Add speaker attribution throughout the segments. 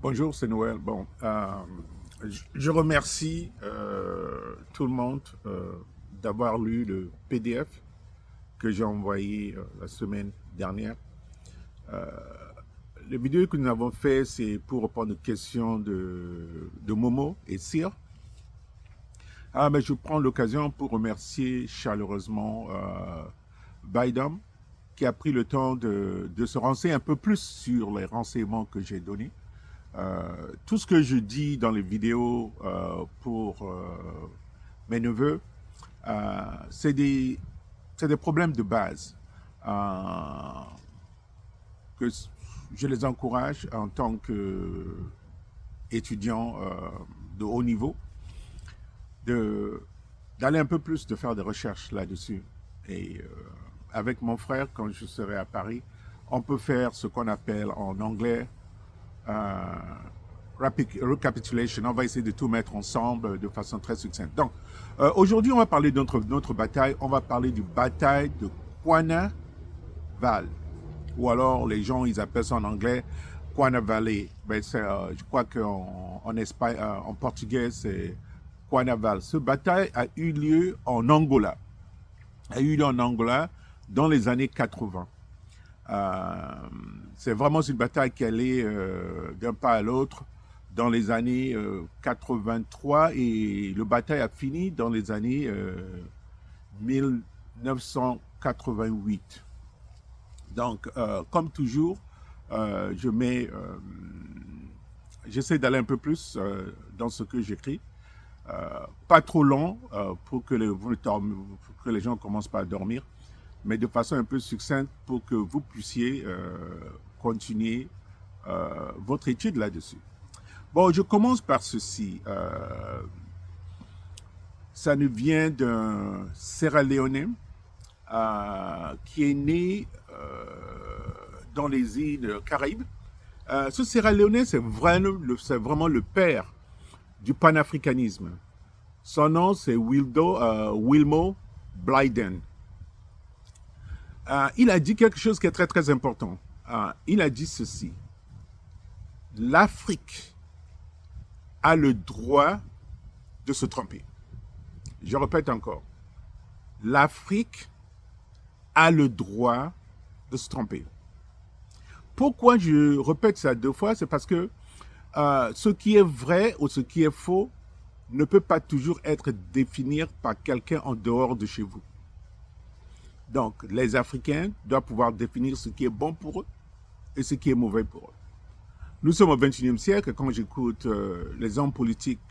Speaker 1: Bonjour, c'est Noël. Bon, je remercie tout le monde d'avoir lu le PDF que j'ai envoyé la semaine dernière. Les vidéos que nous avons fait, c'est pour répondre aux questions de Momo et Cyr. Mais je prends l'occasion pour remercier chaleureusement Biden qui a pris le temps de se renseigner un peu plus sur les renseignements que j'ai donnés. Tout ce que je dis dans les vidéos pour mes neveux, c'est des problèmes de base euh, que je les encourage en tant qu'étudiants de haut niveau de, d'aller un peu plus, de faire des recherches là-dessus. Et avec mon frère, quand je serai à Paris, on peut faire ce qu'on appelle en anglais euh, recapitulation. On va essayer de tout mettre ensemble de façon très succincte. Donc, aujourd'hui, on va parler de notre bataille. On va parler du bataille de Cuanaval. Ou alors, les gens, ils appellent ça en anglais Cuanavale. Ben, je crois qu'en Espagne, en portugais, c'est Cuanaval. Ce bataille a eu lieu en Angola. A eu lieu en Angola dans les années 80. Euh, c'est vraiment une bataille qui allait d'un pas à l'autre dans les années 83 et le bataille a fini dans les années 1988. Donc, comme toujours, je mets, j'essaie d'aller un peu plus dans ce que j'écris. Pas trop long pour que les gens ne commencent pas à dormir, mais de façon un peu succincte pour que vous puissiez continuer votre étude là-dessus. Bon, je commence par ceci. Ça nous vient d'un Sierra Leone qui est né dans les îles Caraïbes. Ce Sierra Leone, c'est vraiment le père du panafricanisme. Son nom, c'est Wilmo Blyden. Il a dit quelque chose qui est très très important. Il a dit ceci. L'Afrique a le droit de se tromper. Je répète encore. L'Afrique a le droit de se tromper. Pourquoi je répète ça deux fois? C'est parce que ce qui est vrai ou ce qui est faux ne peut pas toujours être défini par quelqu'un en dehors de chez vous. Donc, les Africains doivent pouvoir définir ce qui est bon pour eux et ce qui est mauvais pour eux. Nous sommes au XXIe siècle. Quand j'écoute les hommes politiques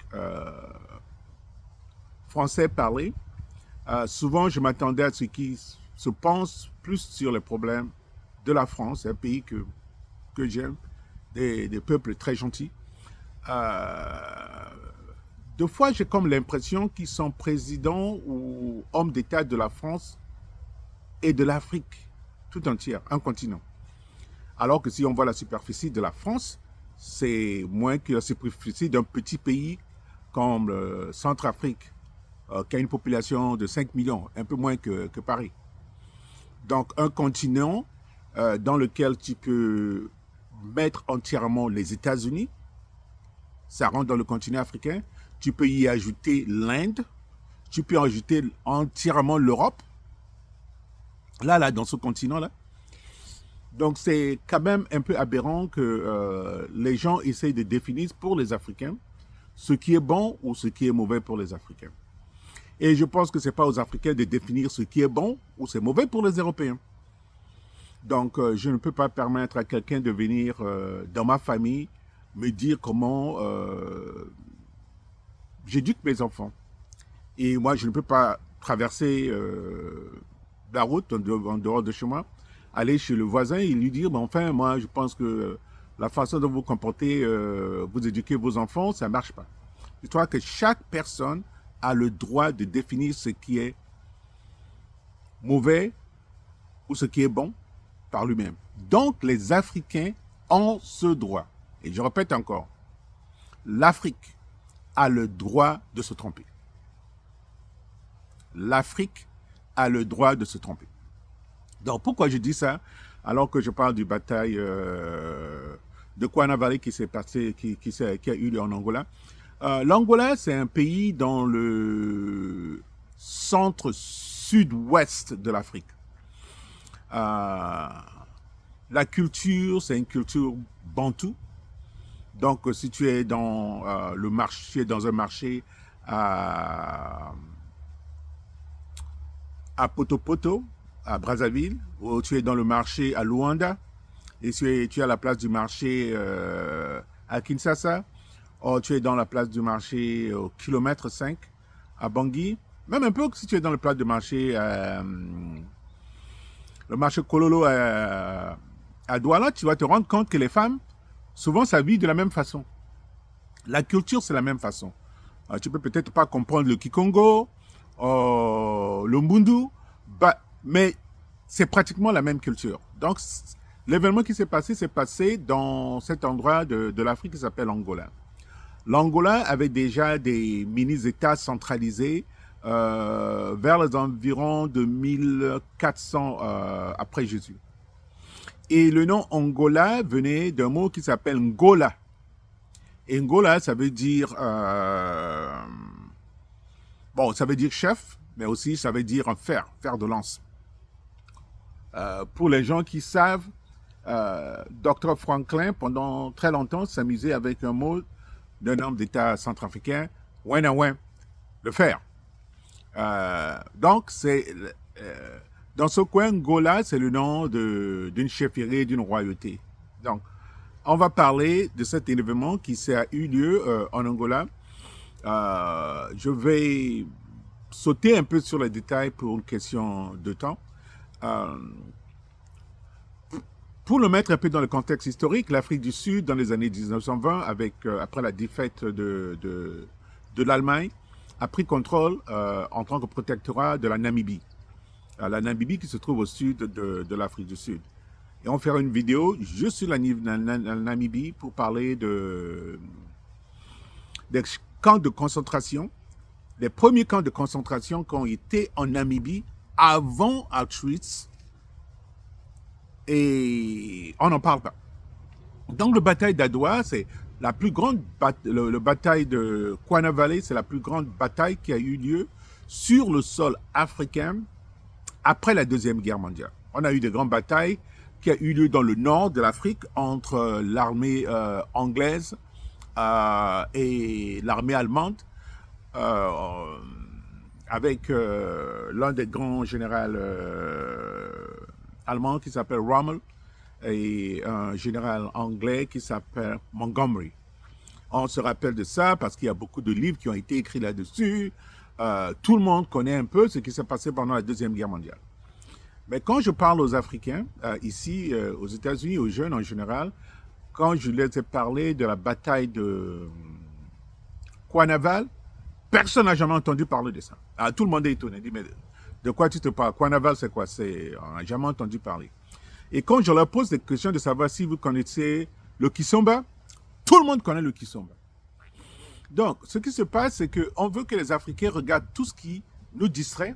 Speaker 1: français parler, souvent je m'attendais à ce qu'ils se pensent plus sur les problèmes de la France, un pays que j'aime, des peuples très gentils. Deux fois, j'ai comme l'impression qu'ils sont présidents ou hommes d'État de la France et de l'Afrique tout entière, un continent. Alors que si on voit la superficie de la France, c'est moins que la superficie d'un petit pays comme le Centrafrique, qui a une population de 5 millions, un peu moins que Paris. Donc un continent dans lequel tu peux mettre entièrement les États-Unis, ça rentre dans le continent africain, tu peux y ajouter l'Inde, tu peux ajouter entièrement l'Europe, là, dans ce continent-là. Donc c'est quand même un peu aberrant que les gens essayent de définir pour les Africains ce qui est bon ou ce qui est mauvais pour les Africains. Et je pense que ce n'est pas aux Africains de définir ce qui est bon ou c'est mauvais pour les Européens. Donc je ne peux pas permettre à quelqu'un de venir dans ma famille me dire comment j'éduque mes enfants. Et moi, je ne peux pas traverser la route en dehors de chez moi, aller chez le voisin et lui dire, ben, enfin, moi, je pense que la façon dont vous comportez, vous éduquez vos enfants, ça ne marche pas. Je crois que chaque personne a le droit de définir ce qui est mauvais ou ce qui est bon par lui-même. Donc, les Africains ont ce droit. Et je répète encore, l'Afrique a le droit de se tromper. L'Afrique a le droit de se tromper. Donc, pourquoi je dis ça alors que je parle du bataille de de Cuanavale qui s'est passé, qui a eu lieu en Angola. L'Angola, c'est un pays dans le centre-sud-ouest de l'Afrique. La culture, c'est une culture bantou. Donc, si tu es dans le marché, dans un marché à Poto, à Brazzaville, ou tu es dans le marché à Luanda, et tu es à la place du marché à Kinshasa, ou tu es dans la place du marché au kilomètre 5 à Bangui, même un peu si tu es dans le place du marché, le marché Kololo à Douala, tu vas te rendre compte que les femmes, souvent, ça vit de la même façon. La culture, c'est la même façon. Tu peux peut-être pas comprendre le Kikongo, le Mbundu, mais c'est pratiquement la même culture. Donc, l'événement qui s'est passé dans cet endroit de l'Afrique qui s'appelle Angola. L'Angola avait déjà des mini-États centralisés vers les environs de 1400 après Jésus. Et le nom Angola venait d'un mot qui s'appelle Ngola. Et Ngola, ça veut dire ça veut dire chef, mais aussi ça veut dire un fer de lance. Pour les gens qui savent, Dr. Franklin, pendant très longtemps, s'amusait avec un mot d'un homme d'État centrafricain, Wenawen, le fer. Donc, dans ce coin, Ngola, c'est le nom d'une chefferie, d'une royauté. Donc, on va parler de cet événement qui a eu lieu en Angola. Je vais sauter un peu sur les détails pour une question de temps. Pour le mettre un peu dans le contexte historique, l'Afrique du Sud, dans les années 1920, après la défaite de l'Allemagne, a pris contrôle en tant que protectorat de la Namibie. La Namibie qui se trouve au sud de l'Afrique du Sud. Et on fera une vidéo juste sur la Namibie pour parler des camps de concentration, les premiers camps de concentration qui ont été en Namibie avant Auschwitz, et on n'en parle pas. Donc, la bataille d'Adwa, c'est la plus grande la bataille de Cuanavale, c'est la plus grande bataille qui a eu lieu sur le sol africain après la Deuxième Guerre mondiale. On a eu des grandes batailles qui a eu lieu dans le nord de l'Afrique entre l'armée anglaise et l'armée allemande, avec l'un des grands généraux allemands qui s'appelle Rommel et un général anglais qui s'appelle Montgomery. On se rappelle de ça parce qu'il y a beaucoup de livres qui ont été écrits là-dessus. Tout le monde connaît un peu ce qui s'est passé pendant la Deuxième Guerre mondiale. Mais quand je parle aux Africains, ici, aux États-Unis, aux jeunes en général, quand je les ai parlé de la bataille de Cuanavale, personne n'a jamais entendu parler de ça. Tout le monde est étonné. Dit, mais de quoi tu te parles? Cuanavale, c'est quoi? On n'a jamais entendu parler. Et quand je leur pose des questions de savoir si vous connaissez le Kissomba, tout le monde connaît le Kissomba. Donc, ce qui se passe, c'est qu'on veut que les Africains regardent tout ce qui nous distrait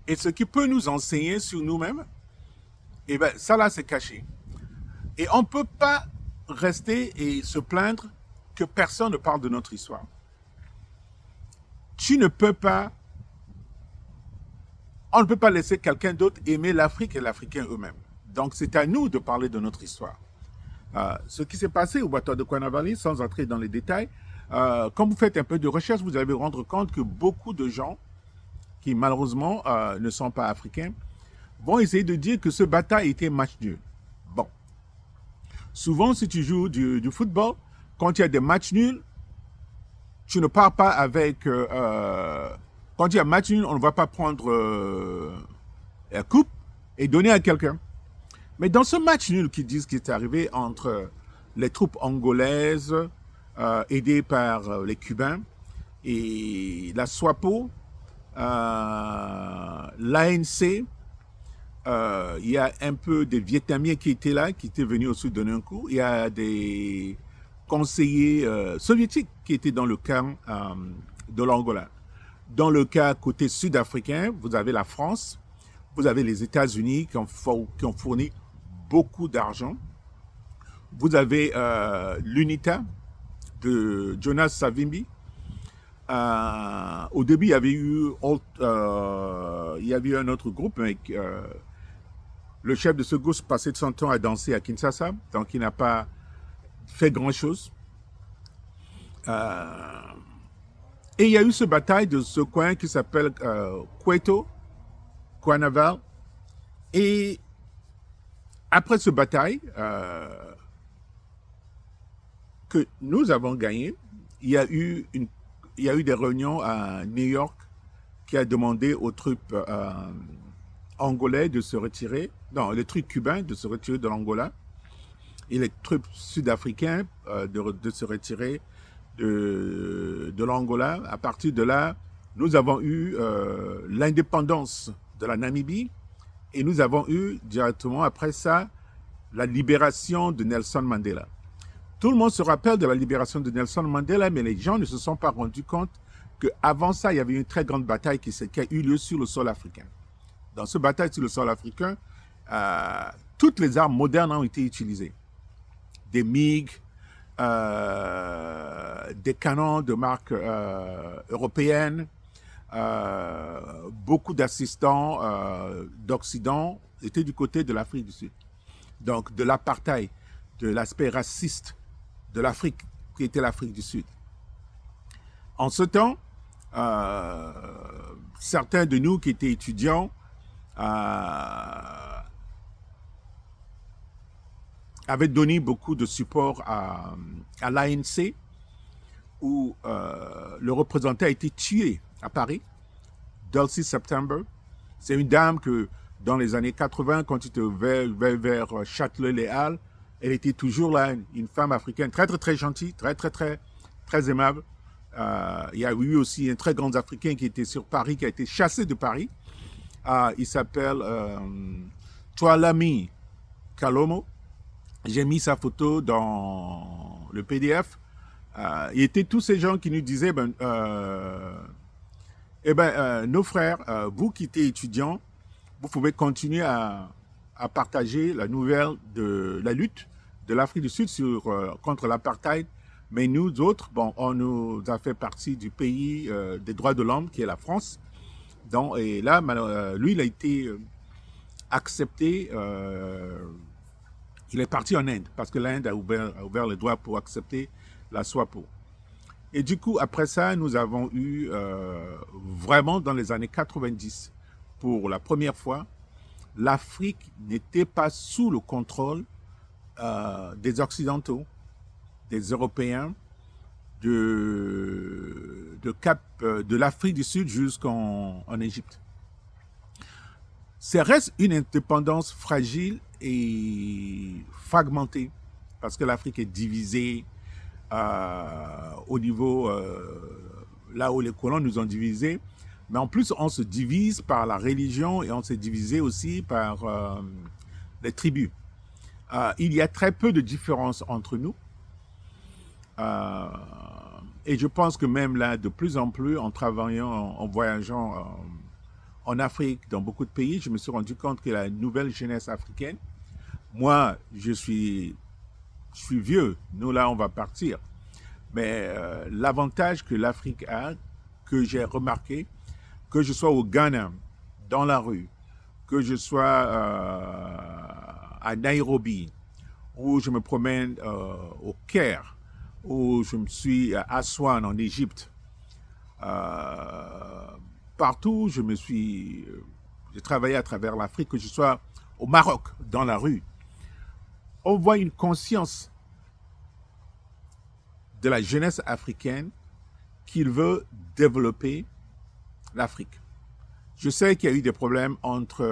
Speaker 1: et ce qui peut nous enseigner sur nous-mêmes. Et bien, ça là, c'est caché. Et on ne peut pas rester et se plaindre que personne ne parle de notre histoire. Tu ne peux pas, on ne peut pas laisser quelqu'un d'autre aimer l'Afrique et l'Africain eux-mêmes. Donc, c'est à nous de parler de notre histoire. Ce qui s'est passé au bateau de Cuanavale, sans entrer dans les détails, quand vous faites un peu de recherche, vous allez vous rendre compte que beaucoup de gens qui malheureusement ne sont pas africains vont essayer de dire que ce bataille était match nul. Bon. Souvent, si tu joues du football, quand il y a des matchs nuls, tu ne pars pas avec... quand il y a match nul, on ne va pas prendre la coupe et donner à quelqu'un. Mais dans ce match nul qu'ils disent qu'il est arrivé entre les troupes angolaises aidées par les Cubains et la SWAPO, l'ANC, il y a un peu des Vietnamiens qui étaient là, qui étaient venus au sud donner un coup. Il y a des conseillers soviétiques qui étaient dans le camp de l'Angola. Dans le cas côté sud-africain, vous avez la France, vous avez les États-Unis qui ont fourni beaucoup d'argent. Vous avez l'UNITA de Jonas Savimbi. Au début, il y avait eu un autre groupe, mais le chef de ce groupe passait de son temps à danser à Kinshasa, donc il n'a pas fait grand-chose. Et il y a eu ce bataille de ce coin qui s'appelle Kweto, Kouanaval. Et après ce bataille que nous avons gagné, il y a eu des réunions à New York qui a demandé aux troupes angolais de se retirer, non, les troupes cubains de se retirer de l'Angola et les troupes sud-africaines de se retirer de l'Angola. À partir de là, nous avons eu l'indépendance de la Namibie et nous avons eu directement après ça la libération de Nelson Mandela. Tout le monde se rappelle de la libération de Nelson Mandela, mais les gens ne se sont pas rendus compte qu'avant ça, il y avait une très grande bataille qui a eu lieu sur le sol africain. Dans cette bataille sur le sol africain, toutes les armes modernes ont été utilisées. Des MiG, des canons de marque européenne, beaucoup d'assistants d'Occident étaient du côté de l'Afrique du Sud. Donc de l'apartheid, de l'aspect raciste de l'Afrique qui était l'Afrique du Sud. En ce temps, certains de nous qui étaient étudiants avaient donné beaucoup de support à l'ANC, où le représentant a été tué à Paris, Dulcie September. C'est une dame que dans les années 80, quand il était vers Châtelet-Les Halles, elle était toujours là, une femme africaine très très très gentille, très aimable. Il y a eu aussi un très grand Africain qui était sur Paris, qui a été chassé de Paris. Il s'appelle Tualami Kalomo. J'ai mis sa photo dans le PDF. Il était tous ces gens qui nous disaient, nos frères, vous qui êtes étudiants, vous pouvez continuer à partager la nouvelle de la lutte de l'Afrique du Sud contre l'apartheid. Mais nous autres, on nous a fait partie du pays des droits de l'homme, qui est la France. Donc, et là, lui, il a été accepté. Il est parti en Inde, parce que l'Inde a ouvert les droits pour accepter la SWAPO. Et du coup, après ça, nous avons eu vraiment dans les années 90, pour la première fois, l'Afrique n'était pas sous le contrôle des Occidentaux, des Européens, de l'Afrique du Sud jusqu'en Égypte. Ça reste une indépendance fragile et fragmentée, parce que l'Afrique est divisée au niveau, là où les colons nous ont divisés, mais en plus on se divise par la religion et on s'est divisé aussi par les tribus. Il y a très peu de différence entre nous. Et je pense que même là, de plus en plus, en travaillant, en voyageant en Afrique, dans beaucoup de pays, je me suis rendu compte que la nouvelle jeunesse africaine, moi, je suis vieux, nous là, on va partir. Mais l'avantage que l'Afrique a, que j'ai remarqué, que je sois au Ghana, dans la rue, que je sois à Nairobi, où je me promène au Caire, où je me suis à Aswan en Égypte, partout j'ai travaillé à travers l'Afrique, que je sois au Maroc, dans la rue, on voit une conscience de la jeunesse africaine qu'il veut développer l'Afrique. Je sais qu'il y a eu des problèmes entre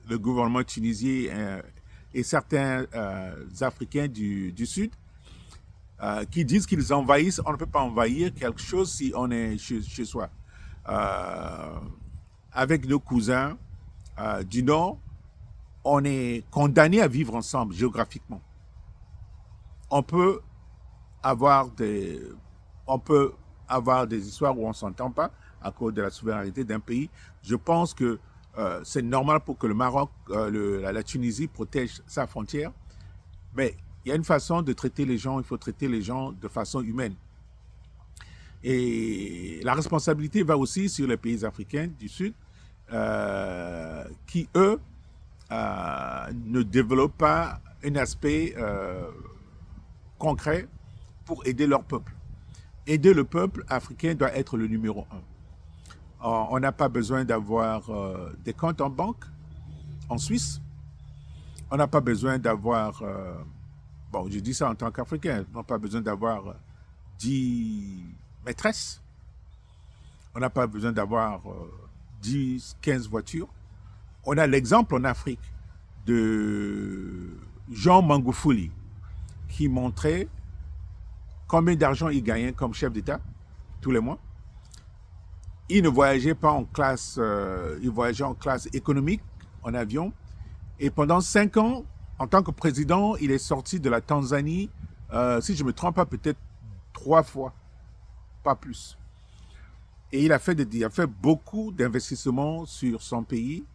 Speaker 1: le gouvernement tunisien et certains Africains du Sud qui disent qu'ils envahissent. On ne peut pas envahir quelque chose si on est chez soi. Avec nos cousins du Nord, on est condamnés à vivre ensemble géographiquement. On peut avoir des histoires où on ne s'entend pas à cause de la souveraineté d'un pays. Je pense que c'est normal pour que le Maroc, la Tunisie protège sa frontière, mais Il y a une façon de traiter les gens, il faut traiter les gens de façon humaine. Et la responsabilité va aussi sur les pays africains du Sud qui, eux, ne développent pas un aspect concret pour aider leur peuple. Aider le peuple africain doit être le numéro un. On n'a pas besoin d'avoir des comptes en banque en Suisse. On n'a pas besoin d'avoir, bon, je dis ça en tant qu'Africain, on n'a pas besoin d'avoir 10 maîtresses. On n'a pas besoin d'avoir 10, 15 voitures. On a l'exemple en Afrique de Jean Magufuli qui montrait combien d'argent il gagnait comme chef d'État tous les mois. Il ne voyageait pas en classe, il voyageait en classe économique, en avion. Et pendant 5 ans, en tant que président, il est sorti de la Tanzanie, si je ne me trompe pas, peut-être 3 fois, pas plus. Et il a fait beaucoup d'investissements sur son pays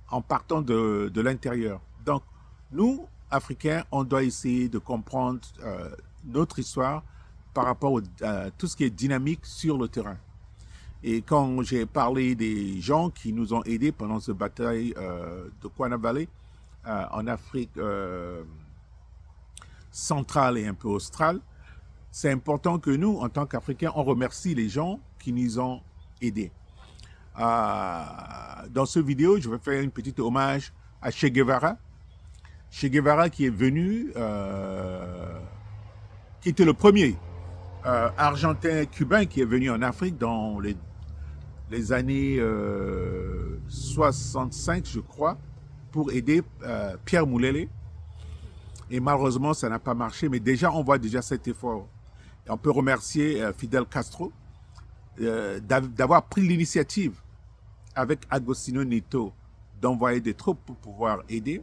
Speaker 1: en partant de l'intérieur. Donc, nous, Africains, on doit essayer de comprendre notre histoire par rapport à tout ce qui est dynamique sur le terrain. Et quand j'ai parlé des gens qui nous ont aidés pendant cette bataille de Kwana Valley, en Afrique centrale et un peu australe, c'est important que nous, en tant qu'Africains, on remercie les gens qui nous ont aidés. Dans cette vidéo, je vais faire une petite hommage à Che Guevara. Che Guevara qui est venu, qui était le premier Argentin-Cubain qui est venu en Afrique dans les années 65, je crois, pour aider Pierre Moulele. Et malheureusement, ça n'a pas marché, mais déjà, on voit déjà cet effort. Et on peut remercier Fidel Castro d'avoir pris l'initiative avec Agostinho Neto d'envoyer des troupes pour pouvoir aider.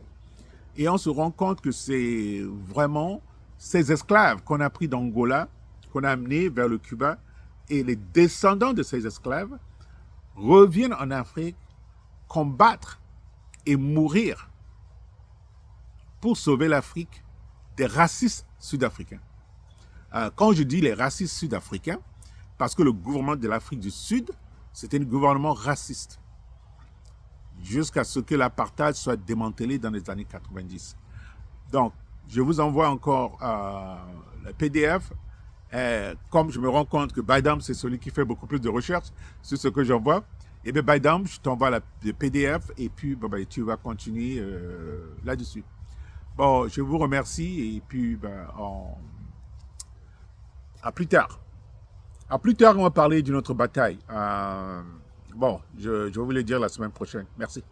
Speaker 1: Et on se rend compte que c'est vraiment ces esclaves qu'on a pris d'Angola, qu'on a amenés vers le Cuba, et les descendants de ces esclaves reviennent en Afrique combattre et mourir pour sauver l'Afrique des racistes sud-africains. Quand je dis les racistes sud-africains, parce que le gouvernement de l'Afrique du Sud, c'était un gouvernement raciste, jusqu'à ce que l'apartheid soit démantelé dans les années 90. Donc, je vous envoie encore le PDF. Comme je me rends compte que Baidam, c'est celui qui fait beaucoup plus de recherches sur ce que j'envoie, et bien Baidam, je t'envoie le PDF et puis tu vas continuer là-dessus. Bon, je vous remercie et puis à plus tard. À plus tard, on va parler d'une autre bataille. Bon, je vais vous le dire la semaine prochaine. Merci.